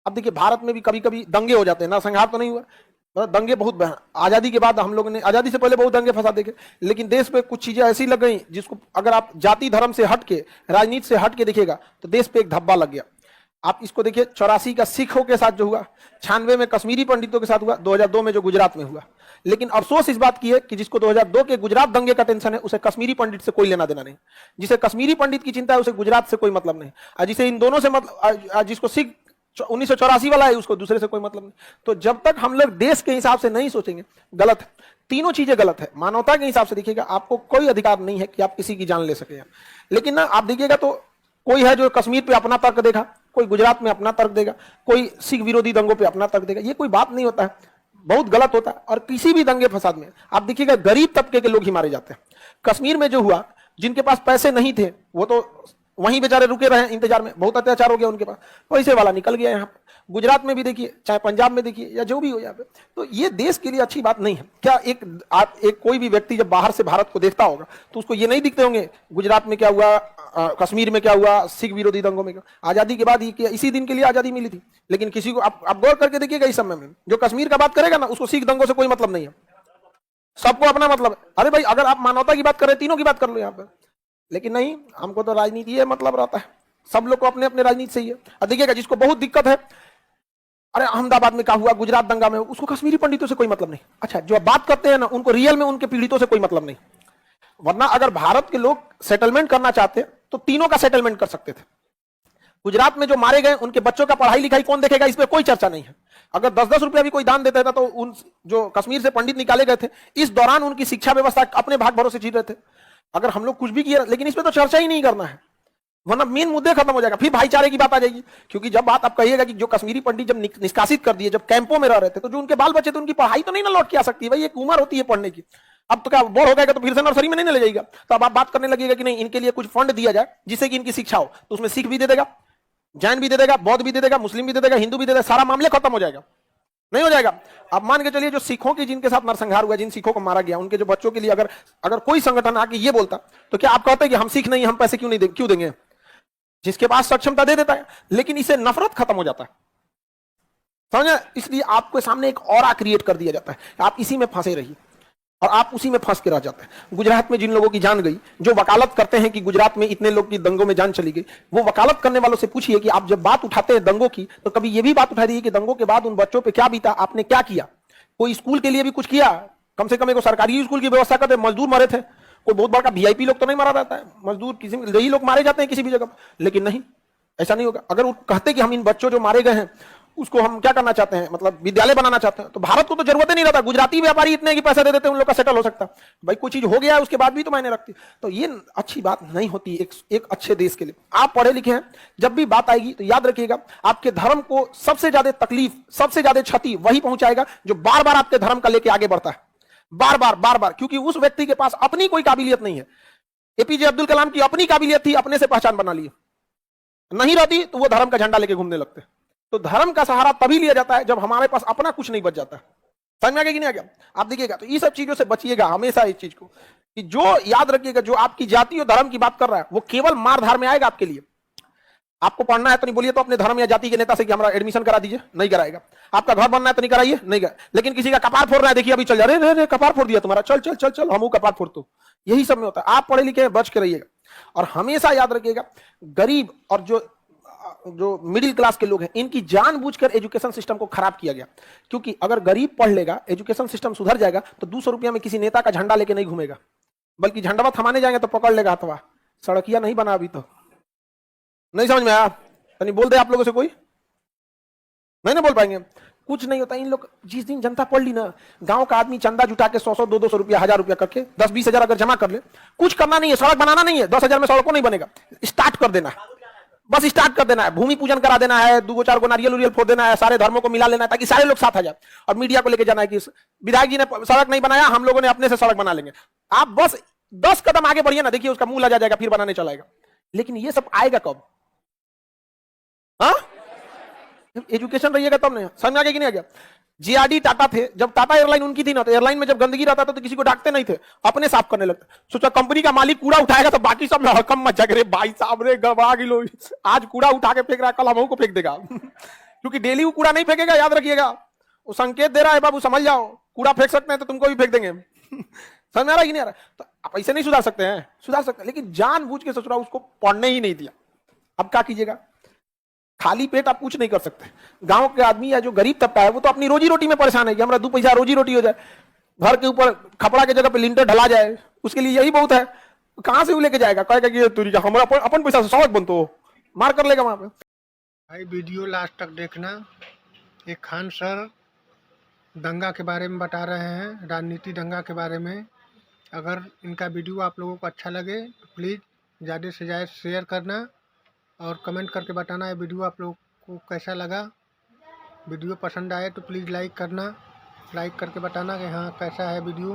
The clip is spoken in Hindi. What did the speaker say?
अब देखिए भारत में भी कभी कभी दंगे हो जाते हैं, नरसंहार तो नहीं हुआ, मतलब दंगे बहुत आजादी के बाद हम लोगों ने, आजादी से पहले बहुत दंगे फसाद देखे, लेकिन देश पे कुछ चीजें ऐसी लग गई जिसको अगर आप जाति धर्म से हट के, राजनीति से हट के देखिएगा तो देश पे एक धब्बा लग गया। आप इसको देखिए 84 का सिखों के साथ जो हुआ, 96 में कश्मीरी पंडितों के साथ हुआ, 2002 में जो गुजरात में हुआ। लेकिन अफसोस इस बात की है कि जिसको 2002 के गुजरात दंगे का टेंशन है उसे कश्मीरी पंडित से कोई लेना देना नहीं, जिसे कश्मीरी पंडित की चिंता है उसे गुजरात से कोई मतलब नहीं, और जिसे इन दोनों से मतलब, जिसको सिख 1984 वाला है उसको दूसरे से कोई मतलब नहीं। तो जब तक हम लोग देश के हिसाब से नहीं सोचेंगे, गलत है, तीनों चीजें गलत है। मानवता के हिसाब से देखिएगा, आपको कोई अधिकार नहीं है कि आप किसी की जान ले सके, लेकिन ना आप देखिएगा तो कोई है जो कश्मीर पे अपना तर्क देगा, कोई गुजरात में अपना तर्क देगा, कोई सिख विरोधी दंगों पे अपना तर्क देगा। ये कोई बात नहीं होता है, बहुत गलत होता है। और किसी भी दंगे फसाद में आप देखिएगा गरीब तबके के लोग ही मारे जाते हैं। कश्मीर में जो हुआ, जिनके पास पैसे नहीं थे वो तो वहीं बेचारे रुके रहे इंतजार में, बहुत अत्याचार हो गया उनके पास, पैसे वाला निकल गया यहाँ पे। गुजरात में भी देखिए, चाहे पंजाब में देखिए, या जो भी हो यहाँ पे, तो ये देश के लिए अच्छी बात नहीं है। क्या एक कोई भी व्यक्ति जब बाहर से भारत को देखता होगा तो उसको ये नहीं दिखते होंगे गुजरात में क्या हुआ, कश्मीर में क्या हुआ, सिख विरोधी दंगों में क्या। आजादी के बाद इसी दिन के लिए आजादी मिली थी, लेकिन किसी को आप गौर करके देखिएगा इस समय में जो कश्मीर का बात करेगा ना उसको सिख दंगों से कोई मतलब नहीं है, सबको अपना मतलब है। अरे भाई अगर आप मानवता की बात कर रहे, तीनों की बात कर लो यहाँ पे, लेकिन नहीं, हमको तो राजनीति है मतलब रहता है, सब लोग को अपने अपने राजनीति से ही है। अब देखिएगा जिसको बहुत दिक्कत है, अरे अहमदाबाद में क्या हुआ, गुजरात दंगा में, उसको कश्मीरी पंडितों से कोई मतलब नहीं। अच्छा, जो बात करते हैं ना उनको रियल में उनके पीड़ितों से कोई मतलब नहीं। वरना अगर भारत के लोग सेटलमेंट करना चाहते तो तीनों का सेटलमेंट कर सकते थे। गुजरात में जो मारे गए उनके बच्चों का पढ़ाई लिखाई कौन देखेगा, इस पर कोई चर्चा नहीं है। अगर 10-10 रुपया भी कोई दान देता था तो उन जो कश्मीर से पंडित निकाले गए थे, इस दौरान उनकी शिक्षा व्यवस्था अपने भाग भरोसे जी रहे थे। अगर हम लोग कुछ भी किया, लेकिन इस पर तो चर्चा ही नहीं करना है, वरना मेन मुद्दे खत्म हो जाएगा, फिर भाईचारे की बात आ जाएगी। क्योंकि जब बात आप कहिएगा कि जो कश्मीरी पंडित जब निष्कासित कर दिए, जब कैंपों में रह रहे थे, तो जो उनके बाल बच्चे थे उनकी पढ़ाई तो नहीं ना लौट के आ सकती। भाई एक उम्र होती है पढ़ने की, अब तो क्या बोर हो गएगा तो फिर से नर्सरी में नहीं ले जाएगा। तो अब आप बात करने लगेगा कि नहीं, इनके लिए कुछ फंड दिया जाए जिससे कि इनकी शिक्षा हो, तो उसमें सिख भी दे देगा, जैन भी दे देगा, बौद्ध भी दे देगा, मुस्लिम भी दे देगा, हिंदू भी दे देगा, सारा मामले खत्म हो जाएगा। नहीं हो जाएगा। अब मान के चलिए जो सिखों की जिनके साथ नरसंहार हुआ, जिन सिखों को मारा गया, उनके जो बच्चों के लिए अगर कोई संगठन आके ये बोलता तो क्या आप कहते कि हम सिख नहीं, हम पैसे क्यों देंगे? जिसके पास सक्षमता दे देता है, लेकिन इससे नफरत खत्म हो जाता है, समझे? इसलिए आपके सामने एक ऑरा क्रिएट कर दिया जाता है, आप इसी में फंसे रहिए और आप उसी में फंस के रह जाते हैं। गुजरात में जिन लोगों की जान गई, जो वकालत करते हैं कि गुजरात में इतने लोग की दंगों में जान चली गई, वो वकालत करने वालों से पूछिए कि आप जब बात उठाते हैं दंगों की, तो कभी ये भी बात उठा दी कि दंगों के बाद उन बच्चों पे क्या बीता, आपने क्या किया? कोई स्कूल के लिए भी कुछ किया? कम से कम एक सरकारी स्कूल की व्यवस्था करते। मजदूर मरे थे, कोई बहुत बड़ा वीआईपी लोग तो नहीं मारा रहता है, मजदूर किसी यही लोग मारे जाते हैं किसी भी जगह, लेकिन नहीं, ऐसा नहीं होगा। अगर वो कहते कि हम इन बच्चों जो मारे गए हैं उसको हम क्या करना चाहते हैं, मतलब विद्यालय बनाना चाहते हैं, तो भारत को तो जरूरत ही नहीं रहता, गुजराती व्यापारी इतने की पैसा दे देते हैं, उन लोग का सेटल हो सकता। भाई कोई चीज हो गया है उसके बाद भी तो मायने रखती। तो ये अच्छी बात नहीं होती एक अच्छे देश के लिए। आप पढ़े लिखे हैं, जब भी बात आएगी तो याद रखिएगा, आपके धर्म को सबसे ज्यादा तकलीफ, सबसे ज्यादा क्षति वही पहुंचाएगा जो बार बार आपके धर्म का लेके आगे बढ़ता है, बार बार, क्योंकि उस व्यक्ति के पास अपनी कोई काबिलियत नहीं है। एपीजे अब्दुल कलाम की अपनी काबिलियत थी, अपने से पहचान बना ली, नहीं रहती तो वो धर्म का झंडा लेके घूमने लगते। तो धर्म का सहारा तभी लिया जाता है जब हमारे पास अपना कुछ नहीं बच जाता। समझ में आ गया कि नहीं आ गया? आप देखिएगा तो ये सब चीजों से बचिएगा हमेशा, इस चीज को कि जो याद रखिएगा, जो आपकी जाति और धर्म की बात कर रहा है वो केवल मार धार में आएगा आपके लिए। आपको पढ़ना है तो नहीं बोलिए तो अपने धर्म या जाति के नेता से कि हमारा एडमिशन करा दीजिए, नहीं कराएगा। आपका घर बनना है तो नहीं कराइए, नहीं कराए। लेकिन किसी का कपार फोड़ रहा है, देखिए अभी चल जा रहे कपार फोड़ दिया तुम्हारा, चल चल चल चल हम कपार फोड़, तो यही सब में होता है। आप पढ़े लिखे बच के रहिएगा और हमेशा याद रखिएगा, गरीब और जो मिडिल क्लास के लोग हैं, इनकी जानबूझकर एजुकेशन सिस्टम को खराब किया गया। क्योंकि अगर गरीब पढ़ लेगा, एजुकेशन सिस्टम सुधर जाएगा, तो 200 रुपया में किसी नेता का झंडा लेके नहीं घूमेगा, बल्कि झंडा थमाने जाएंगे तो पकड़ लेगा अथवा। सड़किया नहीं बना अभी तो, नहीं समझ में आया? तो नहीं बोल दे आप लोगों से कोई नहीं ना बोल पाएंगे। कुछ नहीं होता इन लोग, जिस दिन जनता पढ़ ली ना, गांव का आदमी चंदा जुटा के 100-100, 200 रुपया, 1000 रुपया करके 10-20 हजार अगर जमा कर ले, कुछ करना नहीं है, सड़क बनाना नहीं है, 10,000 में सड़कों नहीं बनेगा, स्टार्ट कर देना है, बस स्टार्ट कर देना है, भूमि पूजन करा देना है, 2-4 को नारियल फोड़ देना है, सारे धर्मों को मिला लेना है ताकि सारे लोग साथ आ जाए। और मीडिया को लेके जाना है कि विधायक जी ने सड़क नहीं बनाया, हम लोगों ने अपने से सड़क बना लेंगे। आप बस 10 कदम आगे बढ़िए ना, देखिए उसका मुंह लग जाएगा, फिर बनाने चलाएगा। लेकिन ये सब आएगा कब? हाँ, एजुकेशन रहिएगा तब नहीं। समझ आ गया कि नहीं आ गया? जीआरडी टाटा थे, जब टाटा एयरलाइन उनकी थी ना, तो एयरलाइन में जब गंदगी रहता था तो किसी को डांटते नहीं थे, अपने साफ करने लगते। सोचा कंपनी का मालिक कूड़ा उठाएगा तो बाकी सब हकम मच जाएगा, रे भाई साहब रे गवा गिलो, आज कूड़ा उठा के फेंक रहा है, कल हम को फेंक देगा। क्योंकि डेली वो कूड़ा नहीं फेंकेगा, याद रखिएगा। वो संकेत दे रहा है बाबू समझ जाओ, कूड़ा फेंक सकते हैं तो तुमको भी फेंक देंगे। समझ में आ रहा है कि नहीं आ रहा? तो आप ऐसे नहीं सुधार सकते हैं, सुधार सकते हैं, लेकिन जानबूझ के ससुरा उसको पढ़ने ही नहीं दिया। अब क्या कीजिएगा? खाली पेट आप कुछ नहीं कर सकते। गांव के आदमी या जो गरीब तबका है वो तो अपनी रोजी रोटी में परेशान है कि हमारा 2 पैसा रोजी रोटी हो जाए, घर के ऊपर खपड़ा के जगह पे लिंटर ढला जाए, उसके लिए यही बहुत है। कहां से वो लेके जाएगा? कहेगा कि तुरी हमारा अपन पैसा से सड़क बनतो, मार कर लेगा वहां पे। भाई वीडियो लास्ट तक देखना। एक खान सर दंगा के बारे में बता रहे हैं, राजनीति दंगा के बारे में। अगर इनका वीडियो आप लोगों को अच्छा लगे तो प्लीज़ ज़्यादा से ज़्यादा शेयर करना और कमेंट करके बताना ये वीडियो आप लोगों को कैसा लगा। वीडियो पसंद आए तो प्लीज़ लाइक करना, लाइक करके बताना कि हाँ कैसा है वीडियो।